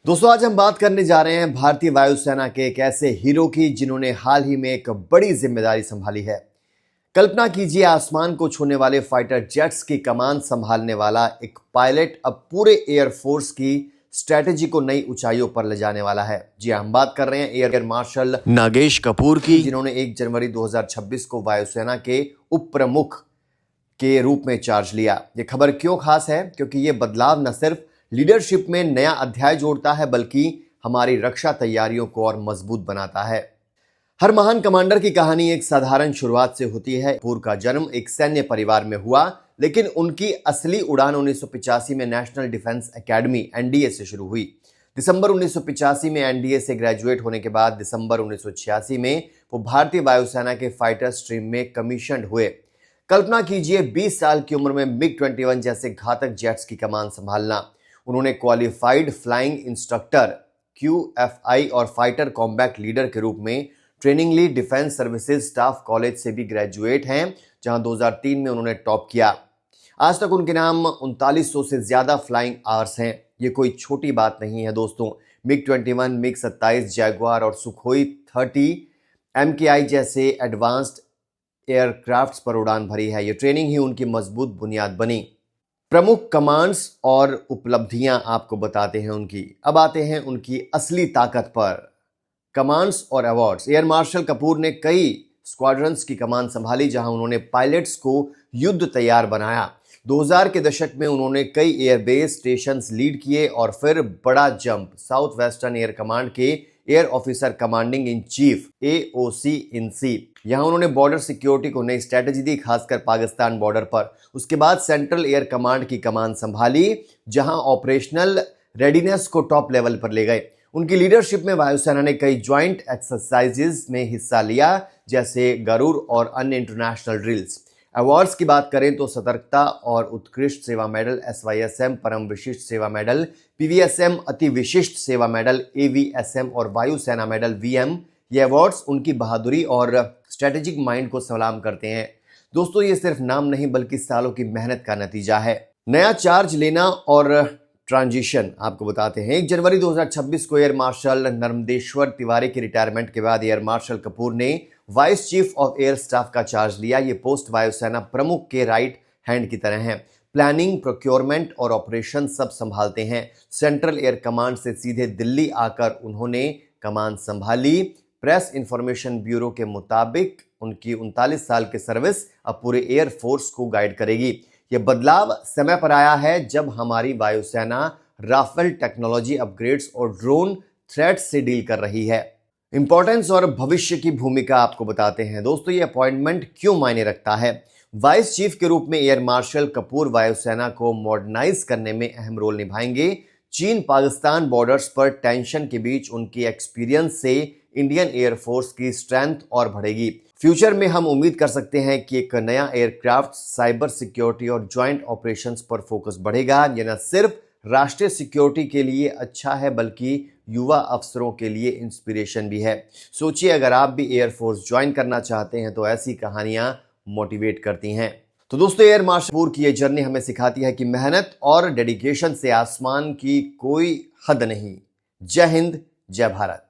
दोस्तों आज हम बात करने जा रहे हैं भारतीय वायुसेना के एक ऐसे हीरो की जिन्होंने हाल ही में एक बड़ी जिम्मेदारी संभाली है। कल्पना कीजिए, आसमान को छूने वाले फाइटर जेट्स की कमान संभालने वाला एक पायलट अब पूरे एयरफोर्स की स्ट्रेटेजी को नई ऊंचाइयों पर ले जाने वाला है। जी हम बात कर रहे हैं एयर मार्शल नागेश कपूर की, जिन्होंने 1 जनवरी 2026 को वायुसेना के उप प्रमुख के रूप में चार्ज लिया। ये खबर क्यों खास है? क्योंकि ये बदलाव न सिर्फ लीडरशिप में नया अध्याय जोड़ता है, बल्कि हमारी रक्षा तैयारियों को और मजबूत बनाता है। हर महान कमांडर की कहानी एक साधारण शुरुआत से होती है। कपूर का जन्म एक सैन्य परिवार में हुआ, लेकिन उनकी असली उड़ान 1985 में नेशनल डिफेंस एकेडमी एनडीए से शुरू हुई। दिसंबर 1985 में एनडीए से ग्रेजुएट होने के बाद दिसंबर 1986 में वो भारतीय वायुसेना के फाइटर स्ट्रीम में कमीशन्ड हुए। कल्पना कीजिए, 20 साल की उम्र में MiG-21 जैसे घातक जेट्स की कमान संभालना। उन्होंने क्वालिफाइड फ्लाइंग इंस्ट्रक्टर QFI और फाइटर कॉम्बैट लीडर के रूप में ट्रेनिंग ली डिफेंस सर्विसेज स्टाफ कॉलेज से भी ग्रेजुएट हैं, जहां 2003 में उन्होंने टॉप किया। आज तक उनके नाम 3900 से ज्यादा फ्लाइंग आवर्स हैं। ये कोई छोटी बात नहीं है दोस्तों। MiG-21, MiG-27, जैगुआर और सुखोई 30 MKI जैसे एडवांस्ड एयरक्राफ्ट्स पर उड़ान भरी है। ये ट्रेनिंग ही उनकी मजबूत बुनियाद बनी। प्रमुख कमांड्स और उपलब्धियां आपको बताते हैं उनकी। अब आते हैं उनकी असली ताकत पर, कमांड्स और अवार्ड्स। एयर मार्शल कपूर ने कई स्क्वाड्रंस की कमान संभाली, जहां उन्होंने पायलट्स को युद्ध तैयार बनाया। 2000 के दशक में उन्होंने कई एयरबेस स्टेशंस लीड किए और फिर बड़ा jump south western air command के air officer commanding in chief AOC in C. यहां उन्होंने बॉर्डर सिक्योरिटी को नई स्ट्रेटेजी दी, खासकर पाकिस्तान बॉर्डर पर। उसके बाद सेंट्रल एयर कमांड की कमान संभाली, जहां ऑपरेशनल रेडीनेस को टॉप लेवल पर ले गए। उनकी लीडरशिप में वायुसेना ने कई ज्वाइंट एक्सरसाइजेज में हिस्सा लिया, जैसे गरुड़ और अन्य इंटरनेशनल ड्रिल्स। अवार्ड्स की बात करें तो सतर्कता और उत्कृष्ट सेवा मेडल SYSM, परम विशिष्ट सेवा मेडल PVSM, अति विशिष्ट सेवा मेडल AVSM और वायुसेना मेडल VM। ये अवार्ड्स उनकी बहादुरी और स्ट्रेटेजिक माइंड को सलाम करते हैं। दोस्तों ये सिर्फ नाम नहीं, बल्कि सालों की मेहनत का नतीजा है। नया चार्ज लेना और ट्रांजिशन आपको बताते हैं। 1 जनवरी 2026 को एयर मार्शल नर्मदेश्वर तिवारी की रिटायरमेंट के बाद एयर मार्शल कपूर ने vice chief of air staff का चार्ज लिया। ये पोस्ट वायुसेना प्रमुख के राइट हैंड की तरह है। प्लानिंग, प्रोक्योरमेंट और ऑपरेशन सब संभालते हैं। सेंट्रल एयर कमांड से सीधे दिल्ली आकर उन्होंने कमान संभाली। प्रेस इंफॉर्मेशन ब्यूरो के मुताबिक उनकी 39 साल की सर्विस अब पूरे एयर फोर्स को गाइड करेगी। यह बदलाव समय पर आया है जब हमारी वायुसेना राफेल टेक्नोलॉजी अपग्रेड्स और ड्रोन थ्रेट्स से डील कर रही है। इंपॉर्टेंस और भविष्य की भूमिका आपको बताते हैं। दोस्तों ये अपॉइंटमेंट क्यों मायने रखता है? वाइस चीफ के रूप में एयर मार्शल कपूर वायुसेना को मॉडर्नाइज करने में अहम रोल निभाएंगे। चीन पाकिस्तान बॉर्डर्स पर टेंशन के बीच उनकी एक्सपीरियंस से इंडियन एयरफोर्स की स्ट्रेंथ और बढ़ेगी। फ्यूचर में हम उम्मीद कर सकते हैं कि एक नया एयरक्राफ्ट, साइबर सिक्योरिटी और ज्वाइंट ऑपरेशंस पर फोकस बढ़ेगा। यह न सिर्फ राष्ट्रीय सिक्योरिटी के लिए अच्छा है, बल्कि युवा अफसरों के लिए इंस्पिरेशन भी है। सोचिए, अगर आप भी एयरफोर्स ज्वाइन करना चाहते हैं तो ऐसी कहानियां मोटिवेट करती हैं। तो दोस्तों एयर मार्शल कपूर की ये जर्नी हमें सिखाती है कि मेहनत और डेडिकेशन से आसमान की कोई हद नहीं। जय हिंद, जय भारत।